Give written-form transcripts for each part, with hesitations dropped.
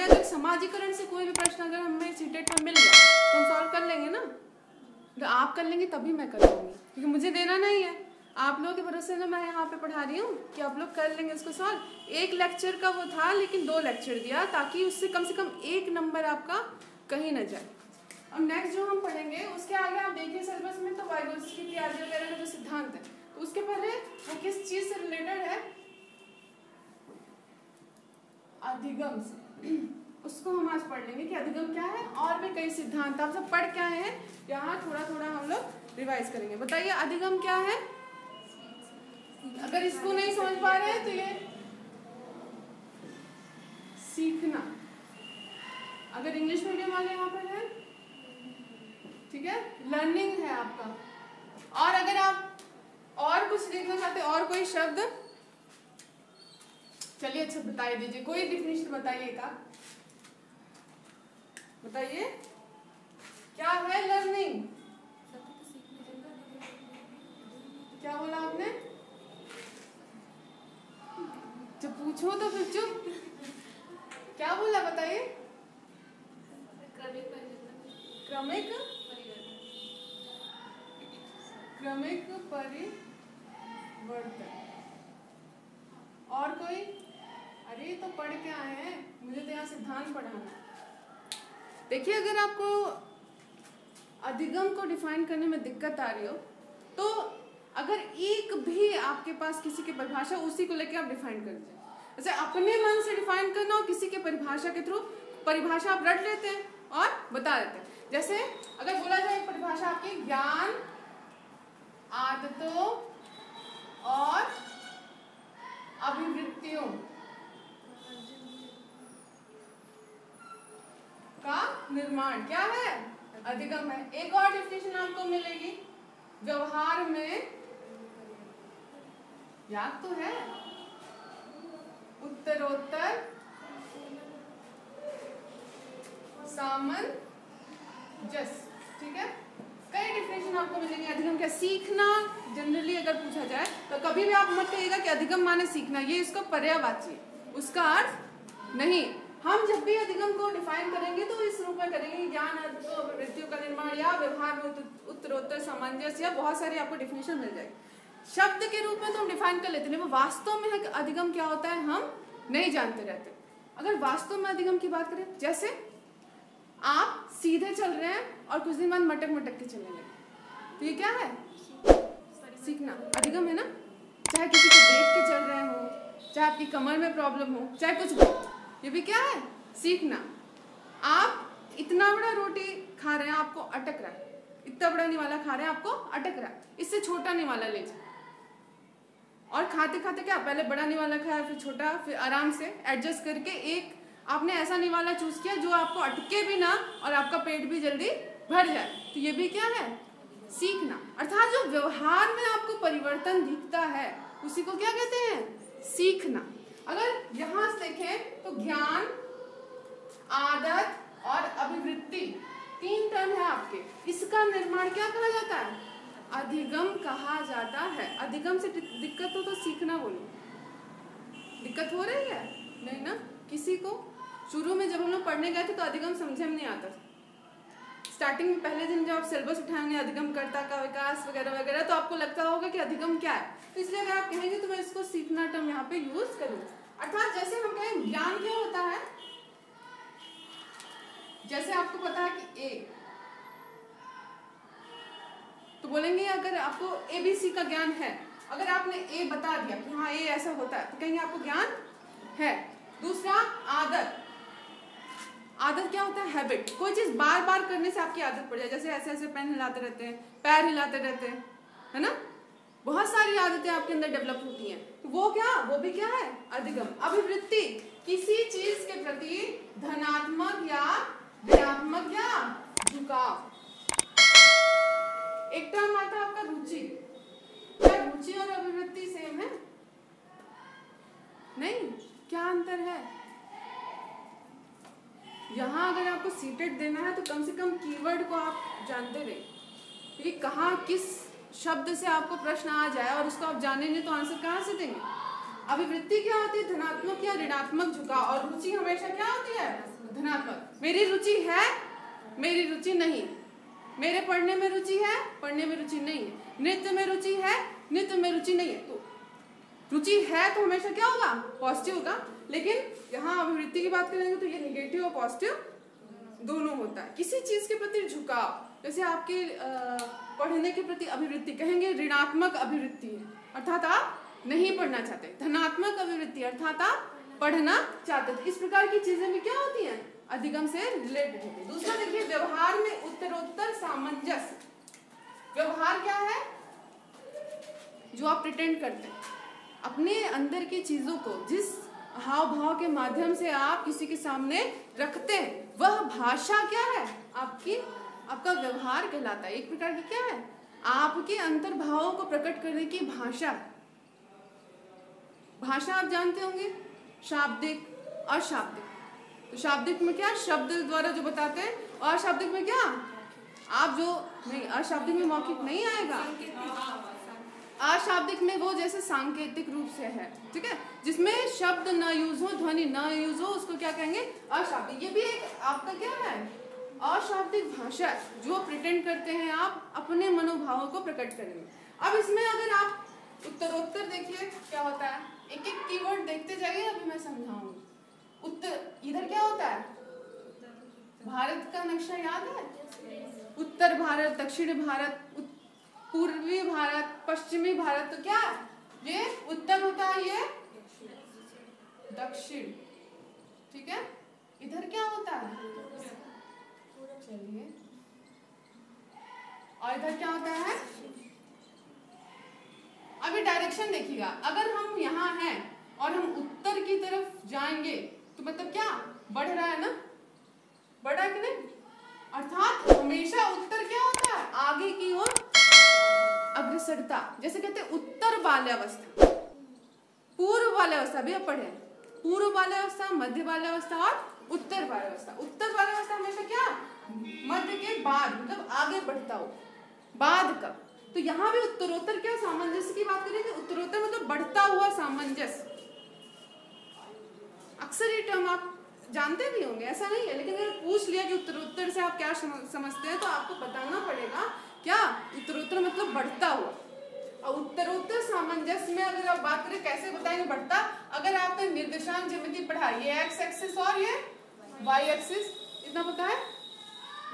हमें अगर समाजीकरण से कोई भी प्रश्न अगर हमें सीटेट पर मिल गया तो हम सॉल्व कर लेंगे ना। तो आप कर लेंगे तभी मैं कर लूँगी, क्योंकि मुझे देना नहीं है। आप लोगों के भरोसे ना मैं यहाँ पे पढ़ा रही हूँ कि आप लोग कर लेंगे इसको सॉल्व। एक लेक्चर का वो था, लेकिन 2 लेक्चर दिया ताकि उससे कम से कम 1 नंबर आपका कहीं ना जाए। अब नेक्स्ट जो हम पढ़ेंगे उसके आगे आप देखिए सिलेबस में तो वाइगोत्स्की पियाजे वगैरह का जो सिद्धांत है, तो उसके पहले वो किस चीज से रिलेटेड है, अधिगम से। उसको हम आज पढ़ लेंगे कि अधिगम क्या है, और भी कई सिद्धांत आप सब पढ़ के आए हैं, यहाँ थोड़ा थोड़ा हम लोग रिवाइज करेंगे। बताइए अधिगम क्या है। अगर इसको नहीं समझ पा रहे हैं तो ये सीखना, अगर इंग्लिश मीडियम वाले यहाँ पर है, ठीक है, लर्निंग है आपका। और अगर आप और कुछ देखना चाहते हैं और कोई शब्द, चलिए अच्छा बताइए दीजिए, कोई डिफिनेशन बताइएगा, बताइए क्या है लर्निंग। क्या बोला आपने, जब पूछो तो फिर चुप, क्या बोला बताइए। क्रमिक परिवर्तन। और कोई, अरे तो पढ़ के आए हैं, मुझे तो यहाँ सिद्धांत पढ़ाना। देखिए अगर आपको अधिगम को डिफाइन करने में दिक्कत आ रही हो तो अगर एक भी आपके पास किसी की परिभाषा, उसी को लेकर आप डिफाइन कर दीजिए। जैसे अपने मन से डिफाइन करना और किसी के परिभाषा के थ्रू परिभाषा आप रट लेते हैं और बता देते हैं। जैसे अगर बोला जाए परिभाषा आपकी, ज्ञान आदतों और अभिवृत्तियों का निर्माण क्या है, अधिगम है। एक और डेफिनेशन आपको मिलेगी, व्यवहार में, याद तो है, उत्तरोत्तर सामंजस्य, ठीक है। कई डिफिनेशन आपको मिलेंगे अधिगम क्या। सीखना जनरली अगर पूछा जाए तो कभी भी आप मत कहिएगा कि अधिगम माने सीखना, ये इसका पर्यायवाची, उसका अर्थ नहीं। हम जब भी अधिगम को डिफाइन करेंगे तो इस रूप में करेंगे, ज्ञान आदतों अभिवृत्तियों का निर्माण या व्यवहार में उत्तरोत्तर सामंजस्य, या बहुत सारी आपको डिफिनेशन मिल जाएगी। शब्द के रूप में तो हम डिफाइन कर लेते हैं, वो वास्तव में है कि अधिगम क्या होता है हम नहीं जानते रहते। अगर वास्तव में अधिगम की बात करें, जैसे आप सीधे चल रहे हैं और कुछ दिन बाद मटक मटक के चलने लगे, तो ये क्या है, सीखना, अधिगम है ना। चाहे किसी को देख के चल रहे हो, चाहे आपकी कमर में प्रॉब्लम हो, चाहे कुछ भी, ये भी क्या है, सीखना। आप इतना बड़ा रोटी खा रहे हैं, आपको अटक रहा है, इतना बड़ा निवाला खा रहे हैं, आपको अटक रहा है, इससे छोटा निवाला ले जाए। और खाते खाते क्या, पहले बड़ा निवाला खाया, फिर छोटा, फिर आराम से एडजस्ट करके एक आपने ऐसा निवाला चूज किया जो आपको अटके भी ना और आपका पेट भी जल्दी भर जाए, तो ये भी क्या है, सीखना। अर्थात जो व्यवहार में आपको परिवर्तन दिखता है उसी को क्या कहते हैं, सीखना। अगर यहां से देखें तो ज्ञान, आदत और अभिवृत्ति 3 टर्म है आपके, इसका निर्माण क्या कहा जाता है, अधिगम कहा जाता है। अधिगम से दिक्कत हो तो सीखना बोलो। दिक्कत हो रही है नहीं ना किसी को। शुरू में जब हम लोग पढ़ने गए थे तो अधिगम समझे में नहीं आता था। स्टार्टिंग में पहले दिन जब आप सिलेबस उठाएंगे अधिगम कर्ता का विकास वगैरह वगैरह, तो आपको लगता होगा कि अधिगम क्या है, तो इसलिए अगर आप कहेंगे तो मैं इसको सीखना टर्म यहाँ पे यूज करूंगी। अर्थात जैसे हम कहें ज्ञान क्या होता है, जैसे आपको पता है कि ए, तो बोलेंगे अगर आपको ABC का ज्ञान है, अगर आपने ए बता दिया कि हाँ ए ऐसा होता है, तो कहेंगे आपको ज्ञान है। दूसरा आदत, आदत क्या होता है, हैबिट, कोई चीज बार बार करने से आपकी आदत पड़ जाए, जैसे ऐसे ऐसे पेन हिलाते रहते हैं, पैर हिलाते रहते हैं, है ना, बहुत सारी आदतें आपके अंदर डेवलप होती हैं, तो वो क्या, वो भी क्या है, अधिगम। अभिवृत्ति, किसी चीज के प्रति धनात्मक या ऋणात्मक या झुकाव। एक टर्म आता है आपका रुचि, क्या रुचि और अभिवृत्ति सेम है, नहीं, क्या अंतर है। यहाँ अगर आपको सीटेट देना है तो कम से कम कीवर्ड को आप जानते रहे कि कहाँ किस शब्द से आपको प्रश्न आ जाए, और उसको आप जानेंगे तो आंसर कहाँ से देंगे। अभिवृत्ति क्या होती है? धनात्मक या ऋणात्मक झुकाव। और रुचि हमेशा क्या होती है? धनात्मक। मेरी रुचि है, मेरी रुचि नहीं। मेरे पढ़ने में रुचि है, पढ़ने में रुचि नहीं है। नृत्य में रुचि है, नृत्य में रुचि नहीं है। तो रुचि है तो हमेशा क्या होगा? पॉजिटिव होगा। लेकिन यहाँ अभिवृत्ति की बात करेंगे तो ये निगेटिव और पॉजिटिव दोनों होता है। किसी चीज के प्रति झुकाव, जैसे आपके पढ़ने के प्रति अभिवृत्ति, कहेंगे ऋणात्मक अभिवृत्ति है, अर्थात आप नहीं पढ़ना चाहते। धनात्मक अभिवृत्ति अर्थात आप पढ़ना चाहते थे। इस प्रकार की चीजें भी क्या होती हैं? अधिगम से रिलेटेड होती है। दूसरा देखिए, व्यवहार में उत्तरोत्तर सामंजस्य। व्यवहार क्या है? जो आप प्रिटेंड करते हैं, अपने अंदर की चीजों को जिस हाव भाव के माध्यम से आप किसी के सामने रखते हैं, वह भाषा क्या है? आपका व्यवहार कहलाता है। एक प्रकार की क्या है? आपके अंतर्भावों को प्रकट करने की भाषा। भाषा आप जानते होंगे, शाब्दिक, अशाब्दिक। तो शाब्दिक में क्या? शब्द द्वारा जो बताते हैं। और अशाब्दिक में क्या? आप जो नहीं, अशाब्दिक में मौखिक नहीं आएगा। अशाब्दिक में वो जैसे सांकेतिक रूप से है, ठीक है, जिसमें शब्द न यूज हो, ध्वनि न यूज हो, उसको क्या कहेंगे? अशाब्दिक। ये भी एक आपका क्या है? अशाब्दिक भाषा, जो प्रिटेंड करते हैं आप अपने मनोभावों को प्रकट करने में। अब इसमें अगर आप उत्तरोत्तर देखिए क्या होता है, एक एक कीवर्ड देखते जाइए, अभी मैं समझाऊंगी। उत्तर, इधर क्या होता है? भारत का नक्शा याद है? उत्तर भारत, दक्षिण भारत, पूर्वी भारत, पश्चिमी भारत। तो क्या ये उत्तर होता है, ये दक्षिण, ठीक है। इधर क्या होता है? चलिए, और इधर क्या होता है? अभी डायरेक्शन देखिएगा, अगर हम यहाँ हैं और हम उत्तर की तरफ जाएंगे तो मतलब क्या बढ़ रहा है ना? बढ़ रहा है कि नहीं? अर्थात हमेशा उत्तर क्या होता है? आगे की ओर अग्रसरता। जैसे कहते हैं उत्तर बाल्यावस्था, पूर्व बाल्यावस्था भी आप पढ़े, पूर्व बाल्यावस्था, मध्य बाल्यावस्था और उत्तर बाल्यावस्था। उत्तर बाल्यावस्था हमेशा क्या? मध्य के बाद, मतलब आगे बढ़ता हो, बाद का। तो यहाँ भी उत्तरोत्तर क्या सामंजस्य की बात करेंगे। उत्तरोत्तर मतलब बढ़ता हुआ सामंजस्य। अक्सर ये टर्म आप जानते भी होंगे, ऐसा नहीं है, लेकिन अगर पूछ लिया कि उत्तरोत्तर से आप क्या समझते हैं तो आपको बताना पड़ेगा क्या उत्तरोत्तर मतलब बढ़ता हुआ। और उत्तरोत्तर सामंजस्य में अगर आप बात करें कैसे बताएंगे बढ़ता, अगर आपने निर्देशांक ज्यामिति पढ़ा, ये एक्स एक्सिस और ये वाई एक्सिस, इतना पता है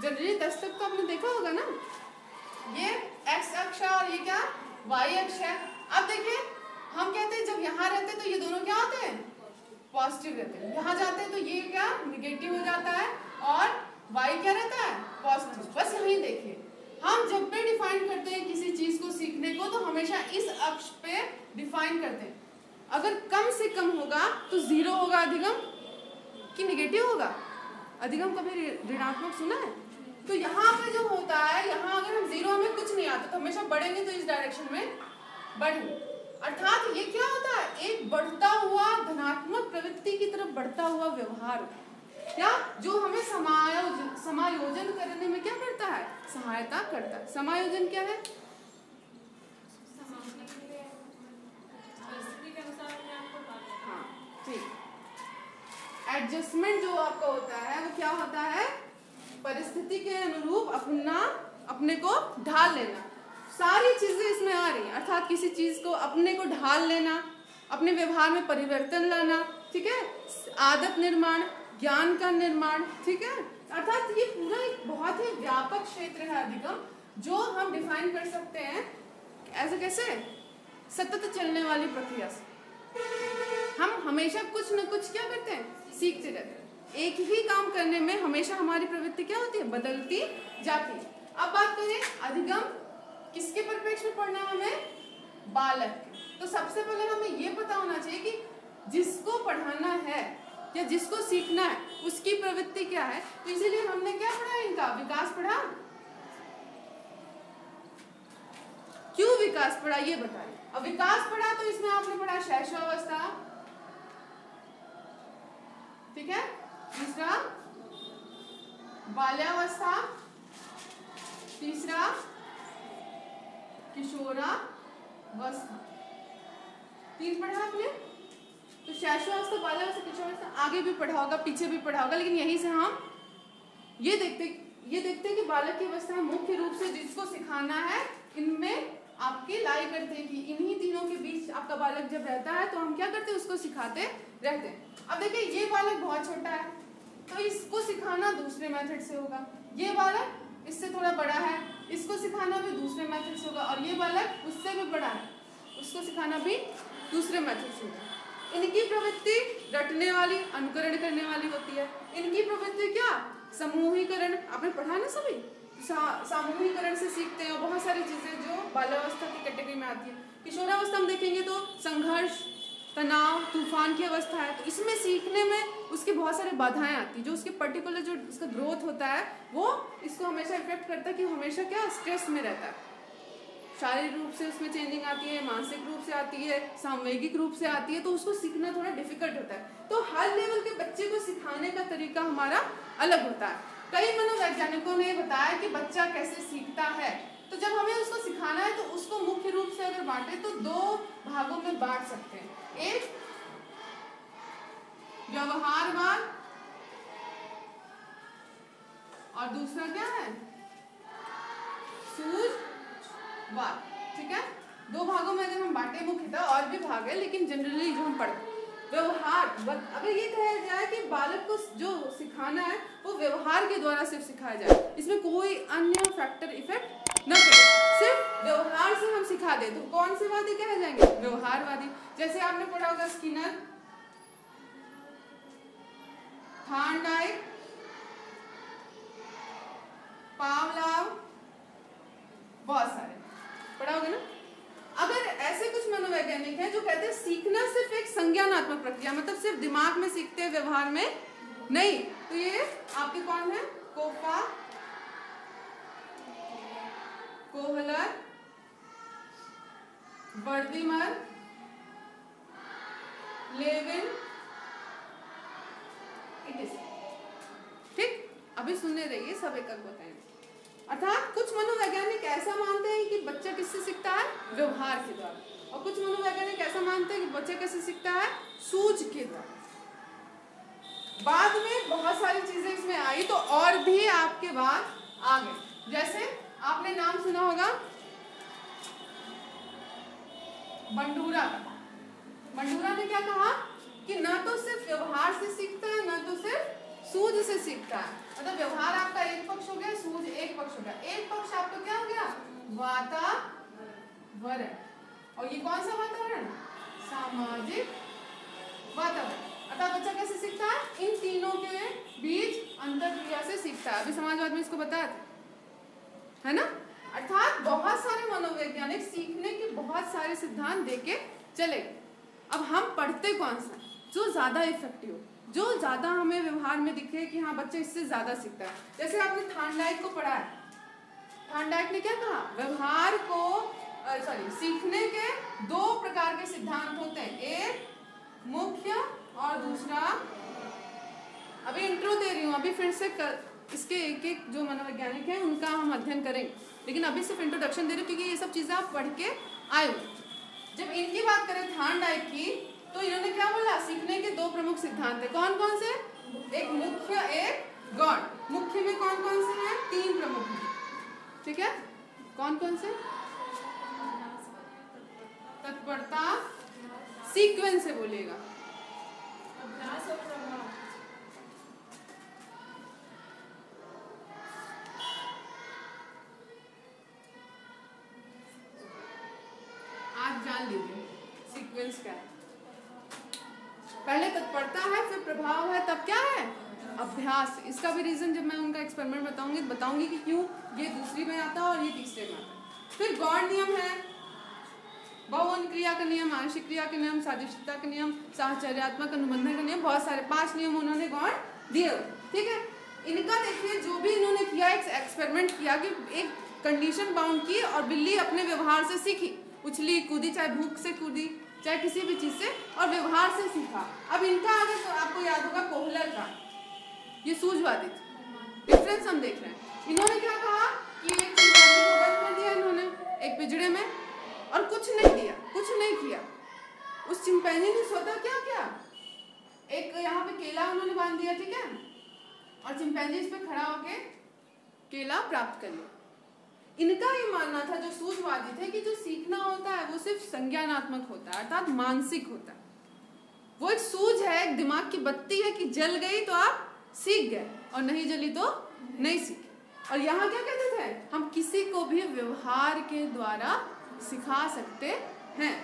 जनरली 10 तक तो आपने देखा होगा ना। ये एक्स अक्ष है और ये क्या वाई अक्ष है। अब देखिए हम कहते हैं जब यहाँ रहते हैं तो ये दोनों क्या होते हैं? पॉजिटिव रहते हैं। यहाँ जाते हैं तो ये क्या निगेटिव हो जाता है और वाई क्या रहता है? पॉजिटिव। बस यही देखिए, हम जब भी डिफाइन करते हैं किसी चीज को सीखने को तो हमेशा इस अक्ष पे डिफाइन करते हैं। अगर कम से कम होगा तो जीरो होगा अधिगम कि निगेटिव होगा? अधिगम कभी ऋणात्मक सुना है? तो यहाँ पे जो होता है, यहाँ अगर हम जीरो में कुछ नहीं आता तो हमेशा बढ़ेंगे तो इस डायरेक्शन में बढ़ेंगे। अर्थात ये क्या होता है? एक बढ़ता हुआ धनात्मक प्रवृत्ति की तरफ बढ़ता हुआ व्यवहार, क्या जो हमें समायोजन करने में क्या करता है? सहायता करता है। समायोजन क्या है? हाँ ठीक, एडजस्टमेंट जो आपका होता है वो क्या होता है? परिस्थिति के अनुरूप अपने को ढाल लेना। सारी चीजें इसमें आ रही हैं, अर्थात किसी चीज को अपने को ढाल लेना, अपने व्यवहार में परिवर्तन लाना, ठीक है, आदत निर्माण, ज्ञान का निर्माण, ठीक है। अर्थात ये पूरा एक बहुत ही व्यापक क्षेत्र है अधिगम, जो हम डिफाइन कर सकते हैं ऐसे कैसे? सतत चलने वाली प्रक्रिया से। हम हमेशा कुछ न कुछ क्या करते हैं? सीखते रहते हैं। एक ही काम करने में हमेशा हमारी प्रवृत्ति क्या होती है? बदलती जाती है। अब बात करें अधिगम किसके परिप्रेक्ष्य में पढ़ना है हमें? बालक के। तो सबसे पहले हमें ये पता होना चाहिए कि जिसको पढ़ाना है या जिसको सीखना है उसकी प्रवृत्ति क्या है। तो इसीलिए हमने क्या पढ़ा? इनका विकास पढ़ा। क्यों विकास पढ़ा ये बताइए। अब विकास पढ़ा तो इसमें आपने पढ़ा शैशवावस्था, ठीक है, दूसरा बाल्यावस्था, तीसरा किशोरावस्था, 3 पढ़ा आपने। तो शैशवावस्था, बाल्यावस्था, किशोरावस्था आगे भी पढ़ा होगा, पीछे भी पढ़ा होगा, लेकिन यहीं से हम ये देखते हैं कि बालक की अवस्था मुख्य रूप से जिसको सिखाना है इनमें आपके लाई करते हैं कि इन्हीं तीनों के बीच आपका बालक जब रहता है तो हम क्या करते हैं, उसको सिखाते रहते हैं। अब देखिए ये बालक बहुत छोटा है तो इसको सिखाना दूसरे मेथड से होगा, ये बालक इससे थोड़ा बड़ा है, इसको सिखाना भी दूसरे मेथड से होगा, और ये बालक उससे भी बड़ा है, उसको सिखाना भी दूसरे मेथड से होगा। इनकी प्रवृत्ति रटने वाली, अनुकरण करने वाली होती है। इनकी प्रवृत्ति क्या, समूहीकरण, आपने पढ़ा ना सभी, सामूहिकरण से सीखते हैं, और बहुत सारी चीजें जो बाल्यावस्था की कैटेगरी में आती है। किशोरावस्था हम देखेंगे तो संघर्ष, तनाव, तूफान की अवस्था है, तो इसमें सीखने में उसकी बहुत सारी बाधाएं आती है, जो उसके पर्टिकुलर जो उसका ग्रोथ होता है वो इसको हमेशा इफेक्ट करता है कि हमेशा क्या स्ट्रेस में रहता है। शारीरिक रूप से उसमें चेंजिंग आती है, मानसिक रूप से आती है, सामूहिक रूप से आती है, तो उसको सीखना थोड़ा डिफिकल्ट होता है। तो हर लेवल के बच्चे को सिखाने का तरीका हमारा अलग होता है। कई मनोवैज्ञानिकों ने बताया कि बच्चा कैसे सीखता है, तो जब हमें उसको सिखाना है तो उसको मुख्य रूप से अगर बांटे तो दो भागों में बांट सकते हैं। एक व्यवहारवाद और दूसरा क्या है, सूझवाद। ठीक है, दो भागों में अगर हम बांटे, मुख्यतः और भी भाग है लेकिन जनरली जो हम पढ़ते व्यवहार, अगर ये कहा जाए कि बालक को जो सिखाना है वो व्यवहार के द्वारा सिर्फ सिखाया जाए, इसमें कोई अन्य फैक्टर इफेक्ट न करे, सिर्फ व्यवहार से हम सिखा दे तो कौन से वादी कहे जाएंगे, व्यवहारवादी। जैसे आपने पढ़ा होगा स्किनर, थॉर्नडाइक, पावलोव, बहुत सारे पढ़ा होगा ना। अगर ऐसे कुछ मनोवैज्ञानिक हैं जो कहते हैं सीखना सिर्फ एक संज्ञानात्मक प्रक्रिया, मतलब सिर्फ दिमाग में सीखते हैं, व्यवहार में नहीं, तो ये आपके कौन है, कोफा, कोहलर, वर्दीमर, लेविन, ठीक। अभी सुनने रहिए, सब एक एक बताएंगे। अर्थात कुछ मनोवैज्ञानिक ऐसा मानते हैं कि बच्चा किससे सीखता है, व्यवहार के द्वारा, और कुछ मनोवैज्ञानिक ऐसा मानते हैं कि बच्चा कैसे सीखता है, सूझ के द्वारा। बाद में बहुत सारी चीजें इसमें आई तो और भी आपके बाद आ गए। जैसे आपने नाम सुना होगा बंडूरा का। बंडूरा ने क्या कहा कि ना तो सिर्फ व्यवहार से सीखता है, ना तो सिर्फ सूझ से सीखता है। मतलब व्यवहार आपका एक पक्ष हो गया, सूझ एक पक्ष हो गया। एक पक्ष आपका क्या हो गया, वातावरण, और ये कौन सा वातावरण, सामाजिक वातावरण। अर्थात बच्चा कैसे सीखता है, इन तीनों के बीच अंतरक्रिया से सीखता है। अभी समाजवाद में इसको बताया है ना। अर्थात बहुत सारे मनोवैज्ञानिक सीखने के बहुत सारे सिद्धांत देके चले। अब हम पढ़ते कौन सा, जो ज्यादा इफेक्टिव हो, जो ज्यादा हमें व्यवहार में दिखे कि हाँ बच्चा इससे ज्यादा सीखता है। जैसे आपने थॉर्नडाइक को पढ़ा है, थॉर्नडाइक ने क्या कहा, व्यवहार को सीखने के दो प्रकार के सिद्धांत होते हैं, एक मुख्य और दूसरा, अभी इंट्रो दे रही हूँ, अभी फिर से इसके एक एक जो मनोवैज्ञानिक हैं उनका हम अध्ययन करेंगे, लेकिन अभी सिर्फ इंट्रोडक्शन दे रही हूँ क्योंकि ये सब चीजें आप पढ़ के आए हो। जब इनकी बात करें थॉर्नडाइक की, तो इन्होंने क्या बोला, सीखने के दो प्रमुख सिद्धांत है। कौन कौन से, एक मुख्य, एक गौण। मुख्य में कौन कौन से हैं, तीन प्रमुख हैं, ठीक है। कौन कौन से, तत्परता, सीक्वेंस से बोलिएगा, अभ्यास और प्रभाव। आज जान लीजिए सीक्वेंस क्या है। पहले तत्परता है, फिर प्रभाव है, तब क्या है, अभ्यास। इसका भी रीजन जब मैं उनका एक्सपेरिमेंट बताऊंगी कि क्यों ये दूसरी में आता है और ये तीसरे में आता है। फिर गौण नियम है, बहुवन क्रिया का नियम, आंशिक क्रिया का नियम, सादृश्यता का नियम, साहचर्यात्मक अनुबंधन का नियम, बहुत सारे 5 नियम उन्होंने गौण दिए, ठीक है। इनका देखिए जो भी इन्होंने किया, एक एक्सपेरिमेंट किया कि एक कंडीशन बाउंड की और बिल्ली अपने व्यवहार से सीखी, उछली कूदी, चाहे भूख से कूदी, चाहे किसी भी चीज से, और व्यवहार से सीखा। अब इनका अगर तो आपको याद होगा कोहलर का, ये सूझवादी डिफरेंस हम देख रहे हैं। इन्होंने क्या कहा कि एक चिंपांजी को बंद कर दिया इन्होंने एक पिंजड़े में और कुछ नहीं दिया, कुछ नहीं किया, उस चिंपैंजी ने स्वतः क्या किया, एक यहाँ पे केला उन्होंने बांध दिया, ठीक है, और चिंपैंजी इस पे खड़ा होके केला प्राप्त कर लिया। इनका ये मानना था, जो सूझवादी थे, कि जो सीखना होता है वो सिर्फ संज्ञानात्मक होता है, अर्थात मानसिक होता है। वो एक सूझ है, एक दिमाग की बत्ती है कि जल गई तो आप सीख गए और नहीं जली तो नहीं सीखे। और यहाँ क्या कहते थे, हम किसी को भी व्यवहार के द्वारा सिखा सकते हैं।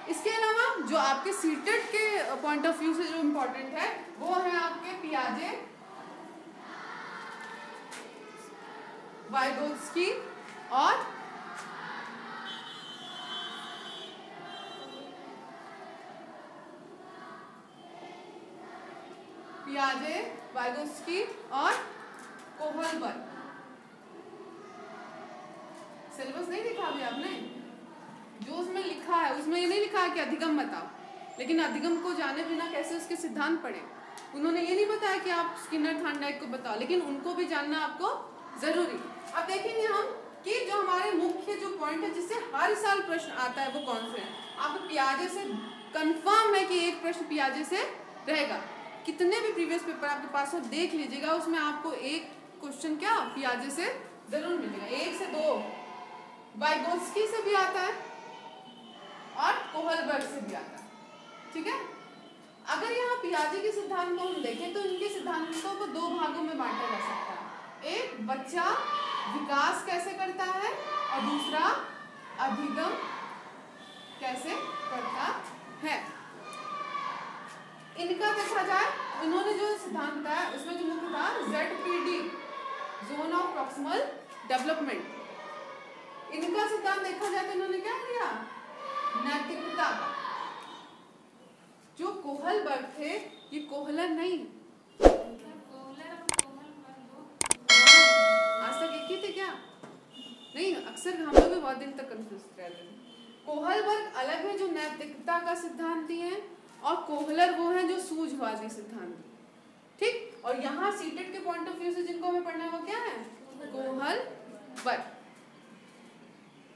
इसके अलावा जो आपके सीटेड के पॉइंट ऑफ व्यू से जो इम्पोर्टेंट है वो है आपके पियाजे, वाइगोत्स्की और पियाजे, वाइगोत्स्की और कोहलबर्ग। सिलेबस नहीं देखा अभी आपने? जो उसमें लिखा है उसमें ये नहीं लिखा है कि अधिगम बताओ, लेकिन अधिगम को जाने बिना कैसे उसके सिद्धांत पढ़े। उन्होंने ये नहीं बताया कि आप स्किनर थार्नडाइक को बताओ, लेकिन उनको भी जानना आपको जरूरी। अब देखेंगे हम कि जो हमारे मुख्य जो पॉइंट है जिससे हर साल प्रश्न आता है वो कौन से हैं। आपको पियाजे से कंफर्म है कि एक प्रश्न पियाजे से रहेगा। कितने भी प्रीवियस पेपर आपके पास हो देख लीजिएगा, उसमें आपको एक क्वेश्चन क्या पियाजे से जरूर मिलेगा, 1 से 2। वाइगोत्स्की से भी आता है और कोहलबर्ग से भी आता है, ठीक है। अगर यहाँ पियाजे के सिद्धांत को हम देखें तो इनके सिद्धांतों को 2 भागों में बांटा जा सकता है। एक बच्चा विकास कैसे करता है और दूसरा अधिगम कैसे करता है। इनका देखा जाए, इन्होंने जो सिद्धांत बताया उसमें जो मुख्य था ZPD, zone of proximal development. इनका सिद्धांत देखा जाए तो इन्होंने क्या किया, नैतिकता का। जो कोहलबर्ग थे ये कोहलर नहीं, आज तक एक ही थे क्या? नहीं, अक्सर हम लोग भी बहुत दिन तक कंफ्यूज रहते हैं। कोहलबर्ग अलग है जो नैतिकता का सिद्धांती है, और कोहलर वो है जो सूझवादी सिद्धांत, ठीक। और यहाँ सीटेड के पॉइंट ऑफ व्यू से जिनको हमें पढ़ना है वो क्या है, कोहलबर्ग।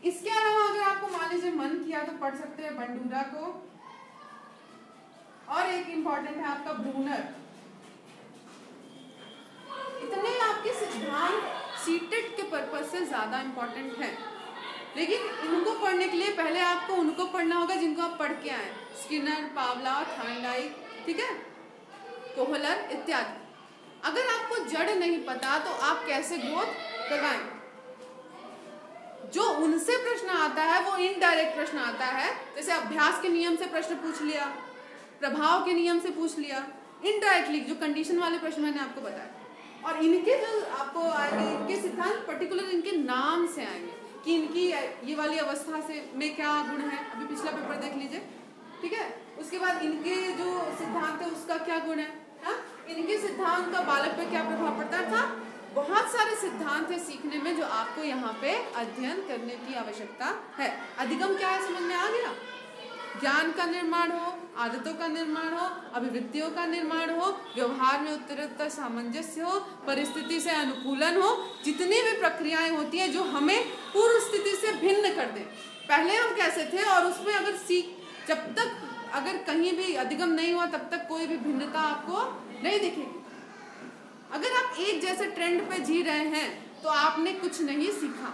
इसके अलावा अगर आपको मान लीजिए मन किया तो पढ़ सकते हैं बंडूरा को, और एक इंपॉर्टेंट है आपका ब्रूनर। इतने आपके सिद्धांत सीटेड के पर्पस से ज्यादा इंपॉर्टेंट है, लेकिन इनको पढ़ने के लिए पहले आपको उनको पढ़ना होगा जिनको आप पढ़ के आए, स्किनर, पावला, थार्नडाइक, ठीक है, कोहलर इत्यादि। अगर आपको जड़ नहीं पता तो आप कैसे ग्रोथ करवाएं। जो उनसे प्रश्न आता है वो इनडायरेक्ट प्रश्न आता है, जैसे अभ्यास के नियम से प्रश्न पूछ लिया, प्रभाव के नियम से पूछ लिया, इनडायरेक्टली जो कंडीशन वाले प्रश्न मैंने आपको बताया। और इनके जो आपको आएंगे, इनके सिद्धांत पर्टिकुलर इनके नाम से आएंगे कि इनकी ये वाली अवस्था से में क्या गुण है। अभी पिछला पेपर देख लीजिए, ठीक है। उसके बाद इनके जो सिद्धांत है उसका क्या गुण है, हाँ? इनके सिद्धांत का बालक पे क्या प्रभाव पड़ता था। बहुत सारे सिद्धांत है सीखने में जो आपको यहाँ पे अध्ययन करने की आवश्यकता है। अधिगम क्या है समझ में आ गया? ज्ञान का निर्माण हो, आदतों का निर्माण हो, अभिवृत्तियों का निर्माण हो, व्यवहार में उत्तरोत्तर सामंजस्य हो, परिस्थिति से अनुकूलन हो, जितनी भी प्रक्रियाएं होती हैं जो हमें पूर्व स्थिति से भिन्न कर दें। पहले हम कैसे थे और उसमें अगर जब तक अगर कहीं भी अधिगम नहीं हुआ तब तक कोई भी भिन्नता आपको नहीं दिखेगी। अगर आप एक जैसे ट्रेंड पे जी रहे हैं तो आपने कुछ नहीं सीखा,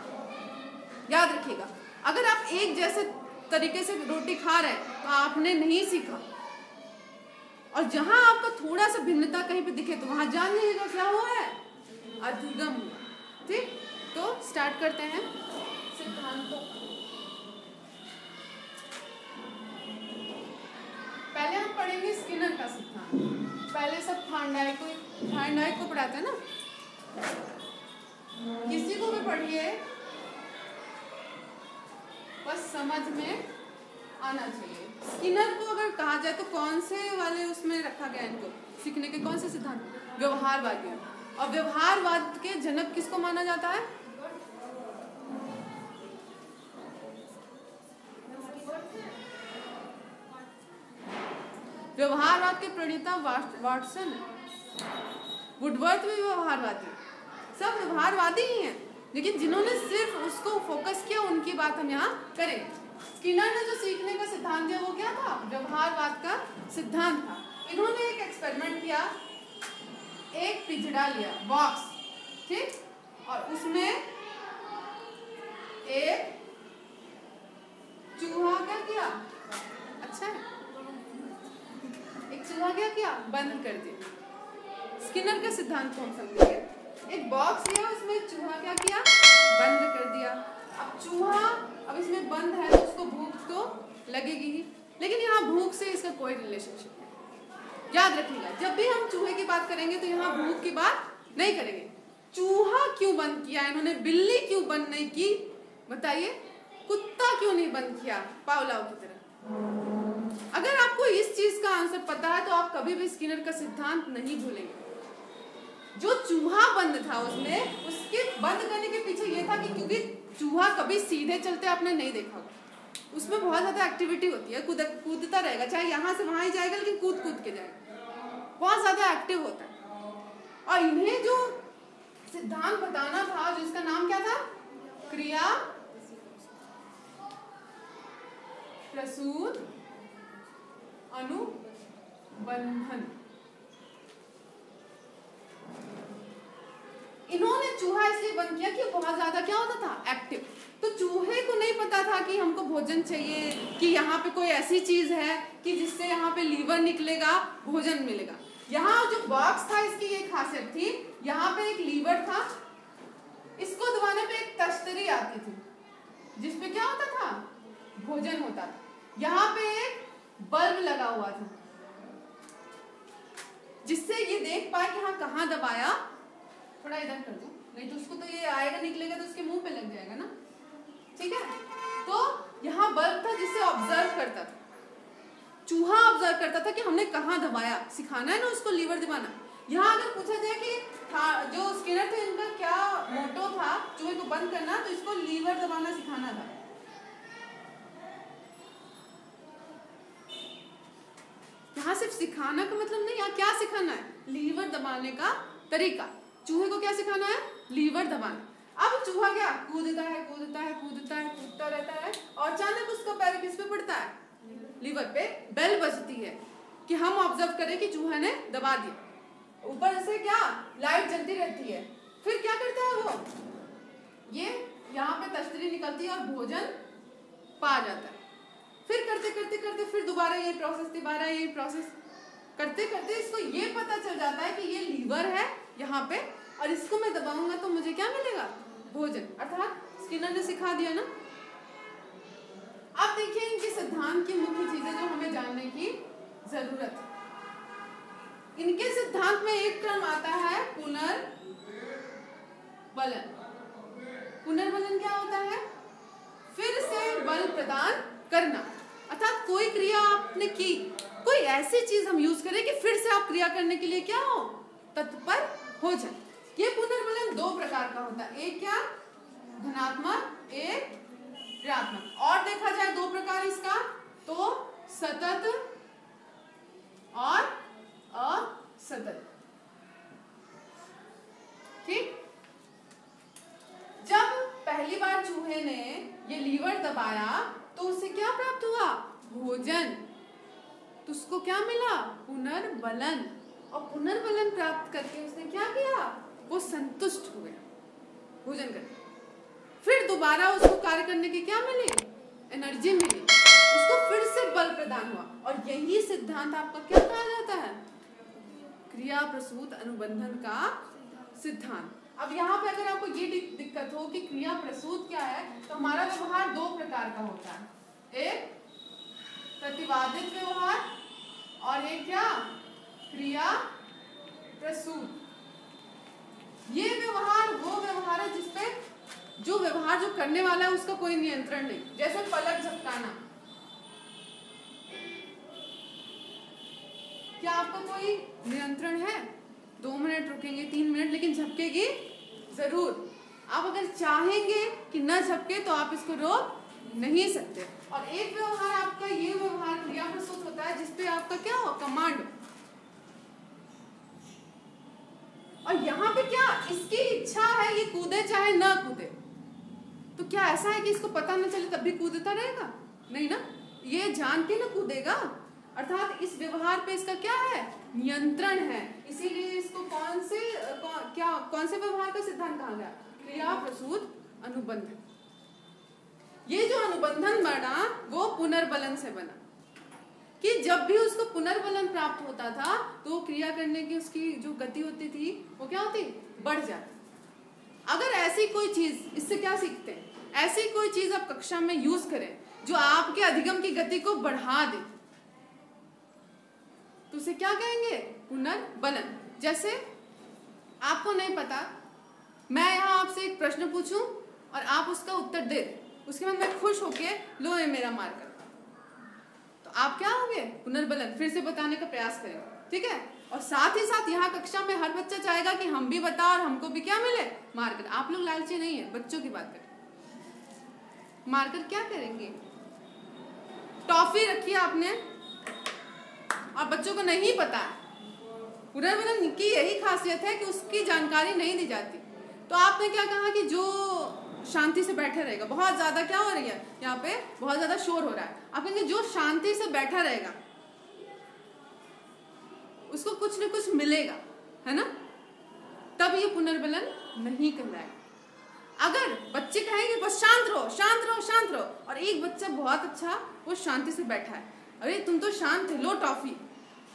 याद रखिएगा। अगर आप एक जैसे तरीके से रोटी खा रहे हैं तो आपने नहीं सीखा, और जहां आपका थोड़ा सा भिन्नता कहीं पे दिखे तो वहां जान लीजिएगा क्या हुआ है, अधिगम हुआ। ठीक, तो स्टार्ट करते हैं सिद्धांतों। पहले हम पढ़ेंगे स्किनर का सिद्धांत। पहले सब थार्नडाइक को पढ़ाते हैं ना, किसी को भी पढ़िए, बस समझ में आना चाहिए। स्किनर को अगर कहा जाए तो कौन से वाले उसमें रखा गया इनको सीखने के, कौन से सिद्धांत? व्यवहारवादी। और व्यवहारवाद के जनक किसको माना जाता है? व्यवहारवाद के प्रणेता वाटसन है, वुडवर्थ भी व्यवहारवादी, सब व्यवहारवादी ही हैं, लेकिन जिन्होंने सिर्फ उसको फोकस किया उनकी बात हम यहाँ करें। स्किनर ने जो सीखने का सिद्धांत दिया वो क्या था? व्यवहारवाद का सिद्धांत था। इन्होंने एक एक्सपेरिमेंट किया, एक पिंजरा लिया, बॉक्स, ठीक, और उसमें एक चूहा क्या किया? अच्छा है, एक चूहा क्या किया? बंद कर दिया। स्किनर के सिद्धांत को हम समझेंगे। एक बॉक्स लिया, उसमें चूहा क्या किया? बंद कर दिया। अब चूहा अब इसमें बंद है तो उसको भूख तो लगेगी ही, लेकिन यहाँ भूख से इसका कोई रिलेशनशिप नहीं। याद रखिएगा, जब भी हम चूहे की बात करेंगे तो यहाँ भूख की बात नहीं करेंगे। चूहा क्यों बंद किया इन्होंने? बिल्ली क्यों बंद नहीं की? बताइए। कुत्ता क्यों नहीं बंद किया पावलाव की तरह? अगर आपको इस चीज का आंसर पता है तो आप कभी भी स्किनर का सिद्धांत नहीं भूलेंगे। जो चूहा बंद था उसमें, उसके बंद करने के पीछे ये था कि क्योंकि चूहा कभी सीधे चलते आपने नहीं देखा होगा, उसमें बहुत ज्यादा एक्टिविटी होती है, कूदता रहेगा, चाहे यहाँ से वहां ही जाएगा लेकिन कूद कूद के जाएगा, बहुत ज्यादा एक्टिव होता है। और इन्हें जो सिद्धांत बताना था, जिसका नाम क्या था? क्रिया प्रसूत अनुबंधन। इन्होंने चूहा इसलिए बंद किया कि बहुत ज्यादा क्या होता था? एक्टिव। तो चूहे को नहीं पता था कि हमको भोजन चाहिए, कि यहाँ पे कोई ऐसी चीज है कि जिससे यहाँ पे लीवर निकलेगा, भोजन मिलेगा। यहाँ जो बॉक्स था इसकी ये खासियत थी, यहाँ पे एक लीवर था, इसको दबाने पे एक तश्तरी आती थी जिसपे क्या होता था? भोजन होता था। यहाँ पे एक बल्ब लगा हुआ था जिससे ये देख पाए कि हाँ कहाँ दबाया। थोड़ा इधर कर दो, नहीं तो उसको तो ये आएगा, निकलेगा तो उसके मुंह पे लग जाएगा ना, ठीक है। तो यहाँ बल्ब था जिससे ऑब्जर्व करता था, चूहा ऑब्जर्व करता था कि हमने कहाँ दबाया। सिखाना है ना उसको लीवर दबाना। यहाँ अगर पूछा जाए कि जो स्किनर थे इनका क्या मोटो था चूहे को बंद करना, तो इसको लीवर दबाना सिखाना था। यहाँ सिर्फ सिखाना का मतलब नहीं, यहाँ क्या सिखाना है? लीवर दबाने का तरीका। चूहे को क्या सिखाना है? लीवर दबाना। अब चूहा क्या कूदता है, कूदता है, कूदता है, कूदता रहता है, और अचानक उसका पैर किस पे पड़ता है? लीवर पे। बेल बजती है कि हम ऑब्जर्व करें कि चूहा ने दबा दिया। ऊपर से क्या लाइट जलती रहती है। फिर क्या करता है वो? ये यहाँ पे तश्तरी निकलती है और भोजन पा जाता है। फिर करते करते करते फिर दोबारा ये प्रोसेस करते करते इसको ये पता चल जाता है कि ये लीवर है यहाँ पे, और इसको मैं दबाऊंगा तो मुझे क्या मिलेगा? भोजन। अर्थात स्किनर ने सिखा दिया ना। अब देखिए इनके सिद्धांत की मुख्य चीजें जो हमें जानने की जरूरत है। इनके सिद्धांत में एक टर्म आता है पुनर्बलन। पुनर्बलन क्या होता है? फिर से बल प्रदान करना। अर्थात कोई क्रिया आपने की, कोई ऐसी चीज हम यूज करें कि फिर से आप क्रिया करने के लिए क्या हो? तत्पर हो जाए। ये पुनर्बलन दो प्रकार का होता है, एक क्या? धनात्मक, एक ऋणात्मक। और देखा जाए दो प्रकार इसका, तो सतत और असतत। ठीक। जब पहली बार चूहे ने ये लीवर दबाया तो उसे क्या प्राप्त हुआ? भोजन। तो उसको क्या मिला? पुनर्बलन। और पुनर्बलन प्राप्त करके उसने क्या किया? वो संतुष्ट हो गया भोजन करके। फिर दोबारा उसको कार्य करने की क्या मिली? एनर्जी मिली, उसको फिर से बल प्रदान हुआ। और यही सिद्धांत आपका क्या कहा जाता है? क्रिया प्रसूत अनुबंधन का सिद्धांत। अब यहाँ पे अगर आपको ये दिक्कत हो कि क्रिया प्रसूत क्या है, तो हमारा व्यवहार दो प्रकार का होता है, एक प्रतिवादित व्यवहार और एक क्या? क्रिया प्रसूत। ये व्यवहार वो व्यवहार है जिसपे जो व्यवहार जो करने वाला है उसका कोई नियंत्रण नहीं। जैसे पलक झपकाना, क्या आपका कोई नियंत्रण है? 2 मिनट रुकेंगे, 3 मिनट, लेकिन झपकेगी जरूर। आप अगर चाहेंगे कि न झपके तो आप इसको रोक नहीं सकते। और एक व्यवहार आपका ये व्यवहार क्रिया प्रसूत होता है जिसपे आपका क्या हो? कमांड। और यहाँ पे क्या? इसकी इच्छा है ये कूदे चाहे न कूदे। तो क्या ऐसा है कि इसको पता न चले तब भी कूदता रहेगा? नहीं ना, ये जान के ना कूदेगा, अर्थात इस व्यवहार पे इसका क्या है, नियंत्रण है। इसीलिए इसको कौन से व्यवहार का सिद्धांत कहा गया, क्रिया प्रसूत अनुबंध। ये जो अनुबंधन बना वो पुनर्बलन से बना, कि जब भी उसको पुनर्बलन प्राप्त होता था तो क्रिया करने की उसकी जो गति होती थी वो क्या होती, बढ़ जाती। अगर ऐसी कोई चीज, इससे क्या सीखते हैं, ऐसी कोई चीज आप कक्षा में यूज करें जो आपके अधिगम की गति को बढ़ा दे, तो उसे क्या कहेंगे, पुनर्बलन। जैसे आपको नहीं पता, मैं यहाँ आपसे एक प्रश्न पूछूं और आप उसका उत्तर दे दें, उसके बाद मैं खुश होके लो ये मेरा मार्कर, तो आप क्या होंगे, पुनर्बलन, फिर से बताने का प्रयास करेंगे, ठीक है। और साथ ही साथ यहाँ कक्षा में हर बच्चा चाहेगा कि हम भी बताओ और हमको भी क्या मिले, मार्कर। आप लोग लालची नहीं है, बच्चों की बात करें। मार्कर क्या करेंगे, टॉफी रखी है आपने और बच्चों को नहीं पता है, पुनर्बलन की यही खासियत है कि उसकी जानकारी नहीं दी जाती। तो आपने क्या कहा कि जो शांति से बैठा रहेगा, बहुत ज्यादा क्या हो रही है यहाँ पे, बहुत ज्यादा शोर हो रहा है, आप कहेंगे जो शांति से बैठा रहेगा उसको कुछ न कुछ मिलेगा, है ना, तब ये पुनर्बलन नहीं कहलाएगा। अगर बच्चे कहेंगे बस शांत रहो शांत रहो शांत रहो, और एक बच्चा बहुत अच्छा वो शांति से बैठा है, अरे तुम तो शांत थे, लो टॉफी,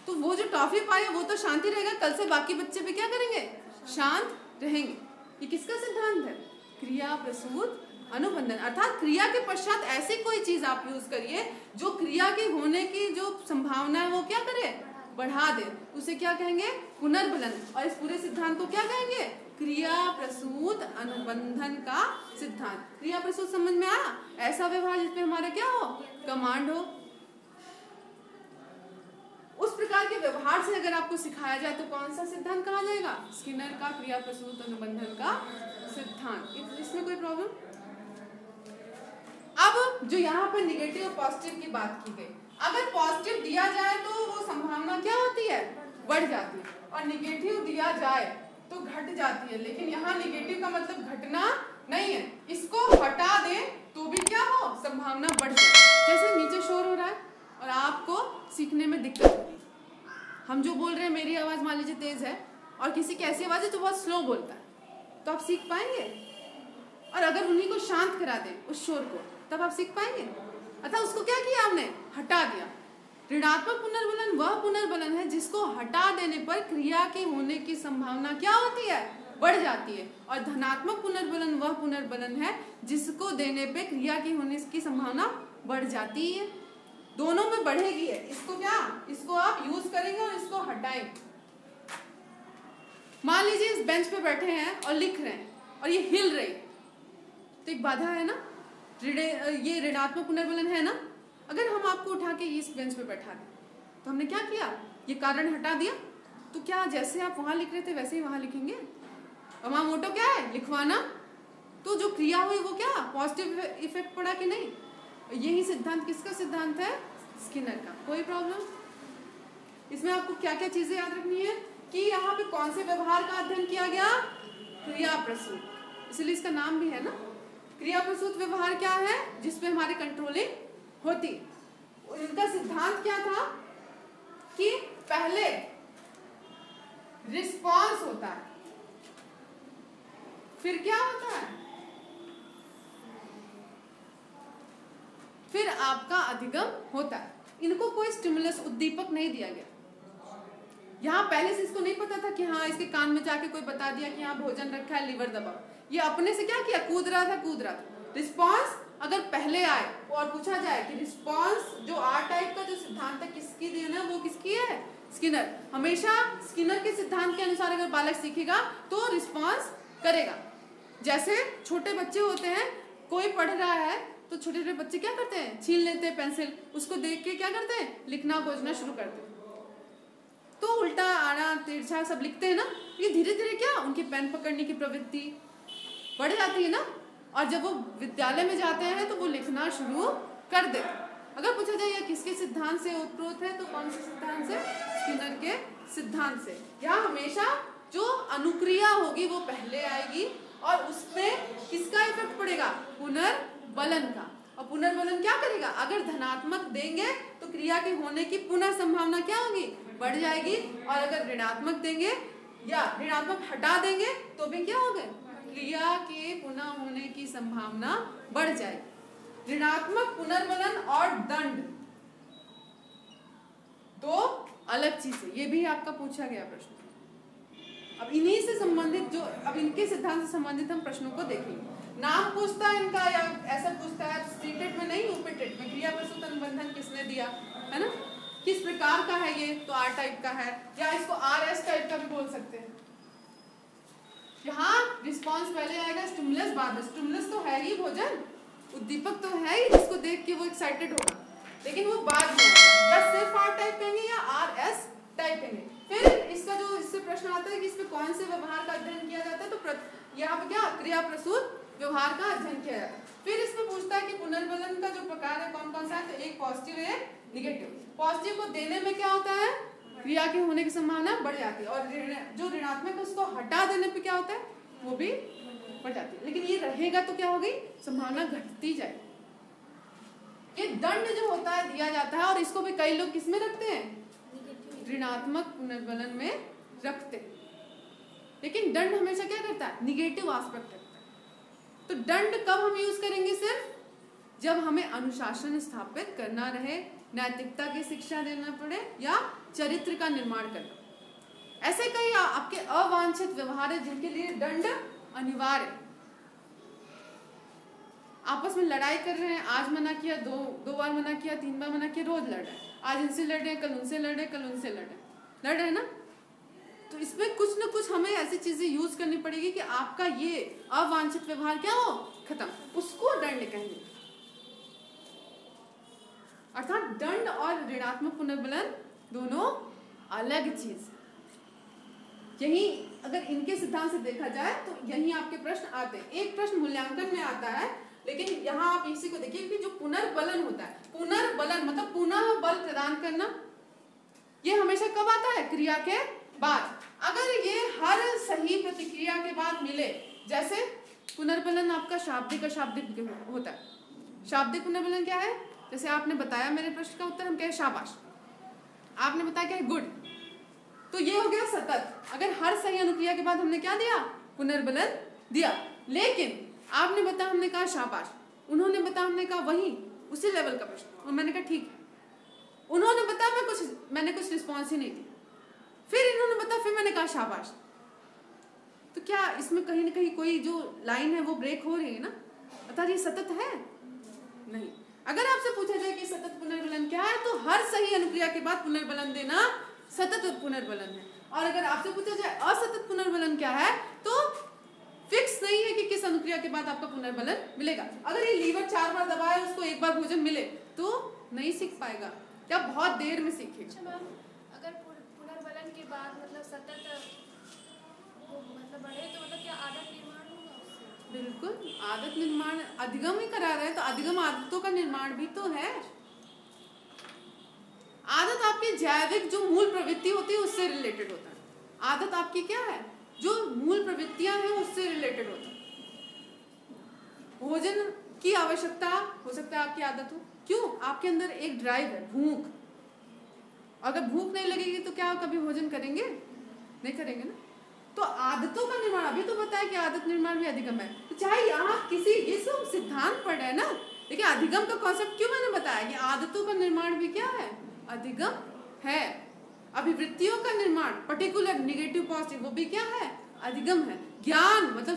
तो वो जो टॉफी पाए वो तो शांति रहेगा, कल से बाकी बच्चे भी क्या करेंगे, शांत रहेंगे। ये किसका सिद्धांत है, क्रिया प्रसूत अनुबंधन। अर्थात क्रिया के पश्चात ऐसी कोई चीज आप यूज करिए जो क्रिया के होने की जो संभावना है वो क्या करे, बढ़ा दे, उसे क्या कहेंगे, पुनर्बलन। और इस पूरे सिद्धांत को क्या कहेंगे, क्रिया प्रसूत अनुबंधन का सिद्धांत। क्रिया प्रसूत समझ में आया, ऐसा व्यवहार जिसमें हमारा क्या हो, कमांड हो। उस प्रकार के व्यवहार से अगर आपको सिखाया जाए तो कौन सा सिद्धांत कहा जाएगा, स्किनर का क्रिया प्रसूत अनुबंधन का सिद्धांत। इसमें कोई प्रॉब्लम। अब जो यहाँ पर निगेटिव और पॉजिटिव की बात की गई, अगर पॉजिटिव दिया जाए तो वो संभावना क्या होती है, बढ़ जाती है, और निगेटिव दिया जाए तो घट जाती है। लेकिन यहाँ निगेटिव का मतलब घटना नहीं है, इसको हटा दे तो भी क्या हो, संभावना बढ़ जाए। जैसे नीचे शोर हो रहा है और आपको सीखने में दिक्कत हो रही है, हम जो बोल रहे हैं, मेरी आवाज मान लीजिए तेज है और किसी की ऐसी आवाज है जो बहुत स्लो बोलता है, तो आप सीख पाएंगे। और अगर उन्हीं को शांत करा दे उस शोर को, तब आप सीख पाएंगे। अतः उसको क्या किया आपने, हटा दिया। ऋणात्मक पुनर्बलन वह पुनर्बलन है जिसको हटा देने पर क्रिया के होने की संभावना क्या होती है, बढ़ जाती है। और धनात्मक पुनर्बलन वह पुनर्बलन है जिसको देने पे क्रिया के होने की संभावना बढ़ जाती है, दोनों में बढ़ेगी है। इसको क्या, इसको आप यूज करेंगे और इसको हटाएंगे। मान लीजिए इस बेंच पे बैठे हैं और लिख रहे हैं और ये हिल रही, तो एक बाधा है ना, ये ऋणात्मक पुनर्बलन है ना। अगर हम आपको उठा के इस बेंच पे बैठा दें तो हमने क्या किया, ये कारण हटा दिया, तो क्या जैसे आप वहां लिख रहे थे वैसे ही वहां लिखेंगे। और वहां मोटो क्या है, लिखवाना, तो जो क्रिया हुई वो क्या, पॉजिटिव इफेक्ट पड़ा कि नहीं। यही सिद्धांत किसका सिद्धांत है, स्किनर का। कोई प्रॉब्लम। इसमें आपको क्या क्या चीजें याद रखनी है कि यहाँ पे कौन से व्यवहार का अध्ययन किया गया, क्रिया प्रसूत, इसलिए इसका नाम भी है ना। क्रिया प्रसूत व्यवहार क्या है, जिसपे हमारी कंट्रोलिंग होती। इनका सिद्धांत क्या था कि पहले रिस्पॉन्स होता है, फिर क्या होता है, फिर आपका अधिगम होता है। इनको कोई स्टिमुलस, उद्दीपक नहीं दिया गया। यहाँ पहले से इसको नहीं पता था कि हाँ इसके कान में जाके कोई बता दिया कि यहाँ भोजन रखा है, लीवर दबाओ। ये अपने से क्या किया, कूद रहा था। रिस्पॉन्स अगर पहले आए और पूछा जाए कि रिस्पॉन्स जो आर टाइप का जो सिद्धांत है किसकी देन है, वो किसकी है, स्किनर। हमेशा स्किनर के सिद्धांत के अनुसार अगर बालक सीखेगा तो रिस्पॉन्स करेगा। जैसे छोटे बच्चे होते हैं, कोई पढ़ रहा है तो छोटे छोटे बच्चे क्या करते हैं, छीन लेते हैं पेंसिल, उसको देख के क्या करते हैं, लिखना खोजना शुरू करते हैं। तो उल्टा आड़ा तिरछा सब लिखते हैं ना, ये धीरे धीरे क्या उनकी पेन पकड़ने की प्रवृत्ति बढ़ जाती है ना। और जब वो विद्यालय में जाते हैं तो वो लिखना शुरू कर देते। अगर पूछा जाए यह किसके सिद्धांत से उत्प्रोत है, तो कौन से सिद्धांत से, स्किनर के सिद्धांत से। यहाँ हमेशा जो अनुक्रिया होगी वो पहले आएगी और उसमें किसका इफेक्ट पड़ेगा, पुनर्बलन का। और पुनर्बलन क्या करेगा, अगर धनात्मक देंगे तो क्रिया के होने की पुनः संभावना क्या होगी, बढ़ जाएगी, और अगर ऋणात्मक देंगे या ऋणात्मक हटा देंगे तो भी क्या होगा, क्रिया के पुनः होने की संभावना बढ़ जाएगी। ऋणात्मक पुनर्बलन और दंड दो अलग चीज है, ये भी आपका पूछा गया प्रश्न। अब इन्हीं से संबंधित जो अब इनके सिद्धांत से संबंधित हम प्रश्नों को देखेंगे। नाम पूछता है इनका या ऐसा पूछता है स्टेटेड में नहीं, यूपेटेड में, क्रिया प्रस्तुत अनुबंधन किसने दिया है ना, किस प्रकार का है ये, तो आर टाइप का है, या इसको आर एस टाइप का भी बोल सकते हैं। यहाँ रिस्पॉन्स पहले आएगा, स्टिमुलस बाद में। स्टिमुलस तो है ही भोजन, उद्दीपक तो है ही जिसको देख के वो एक्साइटेड होगा, लेकिन वो बाद में या सिर्फ आर टाइप कहेंगे या आर एस टाइप कहेंगे। फिर इसका जो इससे प्रश्न आता है कि इसमें कौन से व्यवहार का अध्ययन किया जाता है, तो यहाँ पे क्या क्रिया प्रसूत व्यवहार का अध्ययन किया जाता है। फिर इसमें पूछता है कि पुनर्बलन का जो प्रकार है कौन कौन सा है, तो एक पॉजिटिव है, एक निगेटिव। पॉजिटिव को देने में क्या होता है, क्रिया के होने की संभावना बढ़ जाती है, और जो ऋणात्मक है उसको हटा देने पे क्या होता है, वो भी बढ़ जाती है। लेकिन ये रहेगा तो क्या होगी, संभावना घटती जाएगी। ये दंड जो होता है दिया जाता है, और इसको भी कई लोग किसमें रखते हैं, ऋणात्मक पुनर्बलन में रखते हैं, लेकिन दंड हमेशा क्या करता है, निगेटिव एस्पेक्ट रखता है। तो दंड कब हम यूज करेंगे, सिर्फ जब हमें अनुशासन स्थापित करना रहे, नैतिकता की शिक्षा देना पड़े, या चरित्र का निर्माण करना। ऐसे कई आपके अवांछित व्यवहार है जिनके लिए दंड अनिवार्य। आपस में लड़ाई कर रहे हैं, आज मना किया, दो बार मना किया, 3 बार मना किया, रोज लड़ रहे हैं, आज इनसे लड़ रहे हैं, कल उनसे लड़ रहे हैं, कल उनसे लड़ रहे हैं ना। तो इसमें कुछ न कुछ हमें ऐसी चीजें यूज करनी पड़ेगी कि आपका ये अवांछित व्यवहार क्या हो, खत्म, उसको दंड कहेंगे। अर्थात दंड और ऋणात्मक पुनर्बलन दोनों अलग चीज। यही अगर इनके सिद्धांत से देखा जाए तो यही आपके प्रश्न आते हैं। एक प्रश्न मूल्यांकन में आता है, लेकिन यहाँ आप इसी को देखिए कि जो पुनर्बलन होता है, पुनर्बलन मतलब पुनः बल प्रदान करना, ये हमेशा कब आता है, क्रिया के बाद। अगर ये हर सही प्रतिक्रिया के बाद मिले, जैसे पुनर्बलन आपका शाब्दिक अशाब्दिक होता है। शाब्दिक पुनर्बलन क्या है, जैसे आपने बताया मेरे प्रश्न का उत्तर हम कहे शाबाश, आपने बताया क्या है गुड, तो ये हो गया सतत। अगर हर सही अनुक्रिया के बाद हमने क्या दिया, पुनर्बलन दिया। लेकिन आपने बताया हमने कहा शाबाश, उन्होंने बताया हमने कहा वही उसी लेवल का प्रश्न, और मैंने कहा ठीक है। उन्होंने बताया मैंने कुछ रिस्पॉन्स ही नहीं दी, फिर इन्होंने बताया, फिर मैंने कहा शाबाश। तो क्या इसमें कहीं ना कहीं कोई जो लाइन है वो ब्रेक हो रही है ना, अर्थात ये सतत है नहीं। अगर आपसे पूछा जाए कि सतत पुनर्बलन क्या है, तो हर सही अनुक्रिया के बाद पुनर्बलन देना सतत पुनर्बलन है। और अगर आपसे पूछा जाए असतत पुनर्बलन क्या है, तो फिक्स नहीं है कि किस अनुक्रिया के बाद आपका पुनर्बलन मिलेगा। अगर ये लीवर 4 बार दबाए, उसको 1 बार भोजन मिले, तो नहीं सीख पाएगा या बहुत देर में सीखेगा। अगर पुनर्बलन के बाद मतलब सतत मतलब बढ़े, तो मतलब क्या आदत निर्माण होगा उससे? बिल्कुल, आदत निर्माण अधिगम ही करा रहे हैं, तो अधिगम आदतों का निर्माण भी तो है। आदत आपकी जैविक जो मूल प्रवृत्ति होती है उससे रिलेटेड होता है। आदत आपकी क्या है, जो मूल प्रवृत्तियां हैं उससे रिलेटेड होता है। भोजन की आवश्यकता हो सकता है आपकी आदत हो, क्यों, आपके अंदर एक ड्राइव है, भूख। अगर भूख नहीं लगेगी तो क्या कभी भोजन करेंगे, नहीं करेंगे ना। तो आदतों का निर्माण, अभी तो बताया कि आदत निर्माण भी अधिगम है। तो चाहे आप किसी, ये सब सिद्धांत पढ़ रहे हैं ना, लेकिन अधिगम का कॉन्सेप्ट क्यों मैंने बताया कि आदतों का निर्माण भी क्या है, अधिगम है। अभिवृत्तियों का निर्माण, पर्टिकुलर नेगेटिव पॉजिटिव, वो भी क्या है, अधिगम है। ज्ञान मतलब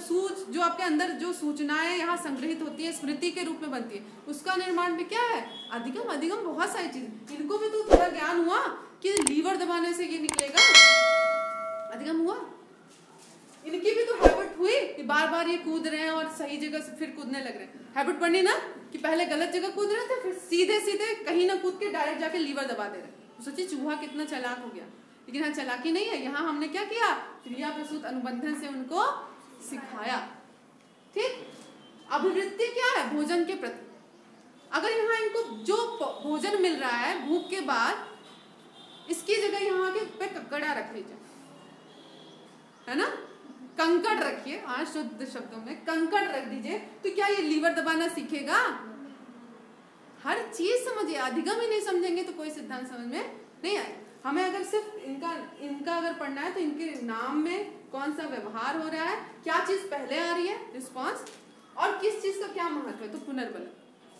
जो आपके अंदर जो सूचनाएं यहाँ संग्रहित होती है, स्मृति के रूप में बनती है, उसका निर्माण भी क्या है, अधिगम। अधिगम बहुत सारी चीज, इनको भी तो थोड़ा ज्ञान हुआ कि लीवर दबाने से ये निकलेगा, अधिगम हुआ। इनकी भी तो हैबिट हुई कि बार बार ये कूद रहे हैं और सही जगह से फिर कूदने लग रहे हैं। हैबिट बनी ना कि पहले गलत जगह कूद रहे थे, फिर सीधे सीधे कहीं ना कूद के डायरेक्ट जाके लीवर दबा दे रहे हैं। सोचिए चूहा कितना चालाक हो गया, लेकिन यहाँ चालाकी नहीं है। यहाँ हमने क्या किया, क्रिया प्रसूत अनुबंधन से उनको सिखाया। ठीक, अभिवृत्ति क्या है, भोजन के प्रति। अगर यहाँ इनको जो भोजन मिल रहा है भूख के बाद, इसकी जगह यहाँ के पे ककड़ा रख लीजिए, है ना, कंकड़ रखिए, शुद्ध शब्दों में कंकड़ रख दीजिए, तो क्या ये लीवर दबाना सीखेगा, हर चीज समझिए, अधिगम ही नहीं समझेंगे तो कोई सिद्धांत समझ में नहीं आए। हमें अगर सिर्फ इनका अगर पढ़ना है तो इनके नाम में कौन सा व्यवहार हो रहा है, क्या चीज पहले आ रही है रिस्पॉन्स, और किस चीज का क्या महत्व है, तो पुनर्बलन।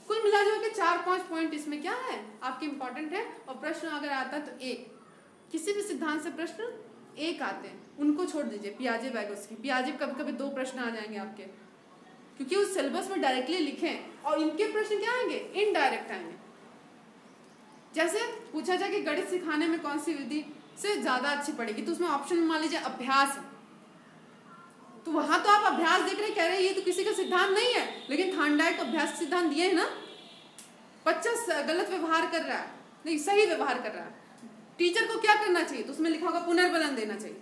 कुल मिला जो के 4-5 पॉइंट इसमें क्या है आपके इंपॉर्टेंट है। और प्रश्न अगर आता तो एक, किसी भी सिद्धांत से प्रश्न एक आते हैं, उनको छोड़ दीजिए। पियाजे वैगोत्स्की, पियाजे कभी कभी 2 प्रश्न आ जाएंगे आपके, क्योंकि उस सिलेबस में डायरेक्टली लिखे, और इनके प्रश्न क्या आएंगे, इनडायरेक्ट आएंगे। जैसे पूछा जाए कि गणित सिखाने में कौन सी विधि से ज्यादा अच्छी पड़ेगी, तो उसमें ऑप्शन मान लीजिए अभ्यास है, तो वहां तो आप अभ्यास देख रहे, कह रहे ये तो किसी का सिद्धांत नहीं है, लेकिन थार्नडाइक अभ्यास सिद्धांत दिए है ना। बच्चा गलत व्यवहार कर रहा है, नहीं सही व्यवहार कर रहा है, टीचर को क्या करना चाहिए, तो उसमें लिखा होगा पुनर्बलन देना चाहिए।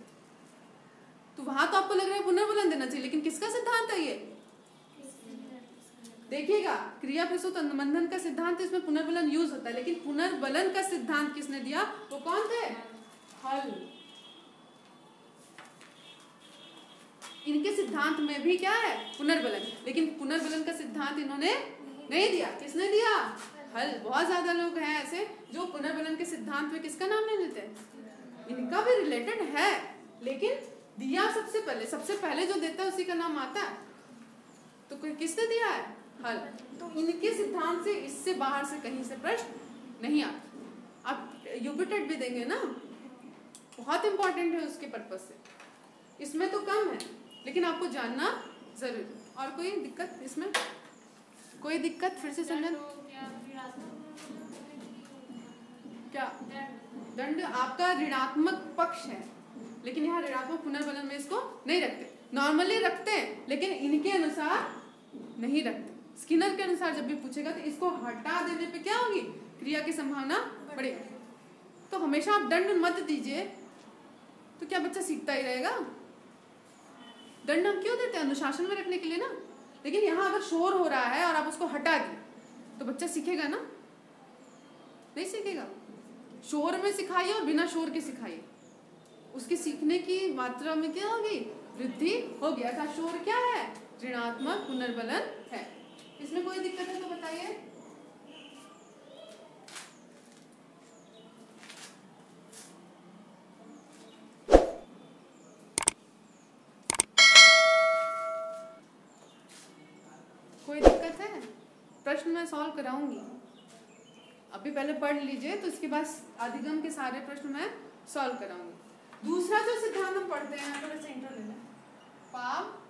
तो वहां तो आपको लग रहा है पुनर्बलन देना चाहिए, लेकिन किसका सिद्धांत है ये, देखिएगा क्रिया प्रसूत अनुबंधन का सिद्धांत, इसमें पुनर्बलन यूज होता है, लेकिन पुनर्बलन का सिद्धांत किसने दिया, वो कौन थे, हल। इनके सिद्धांत में भी क्या है, पुनर्बलन, लेकिन पुनर्बलन का सिद्धांत इन्होंने नहीं दिया, किसने दिया, हल। बहुत ज्यादा लोग हैं ऐसे जो पुनर्बलन के सिद्धांत में किसका नाम नहीं लेते, इनका भी रिलेटेड है, लेकिन दिया सबसे पहले जो देता है उसी का नाम आता है, तो कोई किसने दिया है, हल। तो इनके सिद्धांत से, इससे बाहर से कहीं से प्रश्न नहीं आता। आप यूबिटेट भी देंगे ना, बहुत इंपॉर्टेंट है उसके पर्पज से, इसमें तो कम है लेकिन आपको जानना जरूर। और कोई दिक्कत इसमें, कोई दिक्कत, फिर से समझ, क्या दंड आपका ऋणात्मक पक्ष है, लेकिन यहाँ ऋणात्मक पुनर्बलन में इसको नहीं रखते, नॉर्मली रखते हैं लेकिन इनके अनुसार नहीं रखते। स्किनर के अनुसार जब भी पूछेगा तो इसको हटा देने पे क्या होगी, क्रिया की संभावना बढ़ेगी। तो हमेशा आप दंड मत दीजिए, तो क्या बच्चा सीखता ही रहेगा। दंड हम क्यों देते हैं, अनुशासन में रखने के लिए ना, लेकिन यहाँ अगर शोर हो रहा है और आप उसको हटा दिए तो बच्चा सीखेगा ना, नहीं सीखेगा। शोर में सिखाइए और बिना शोर के सिखाइए, उसके सीखने की मात्रा में क्या होगी, वृद्धि होगी। अर्थात शोर क्या है, ऋणात्मक पुनर्बलन है। इसमें कोई दिक्कत है तो बताइए। कोई दिक्कत है, प्रश्न मैं सॉल्व कराऊंगी, अभी पहले पढ़ लीजिए, तो इसके बाद अधिगम के सारे प्रश्न मैं सॉल्व कराऊंगी। दूसरा जो सिद्धांत हम पढ़ते हैं, थोड़ा सा इंट्रो ले लें, पावलोव।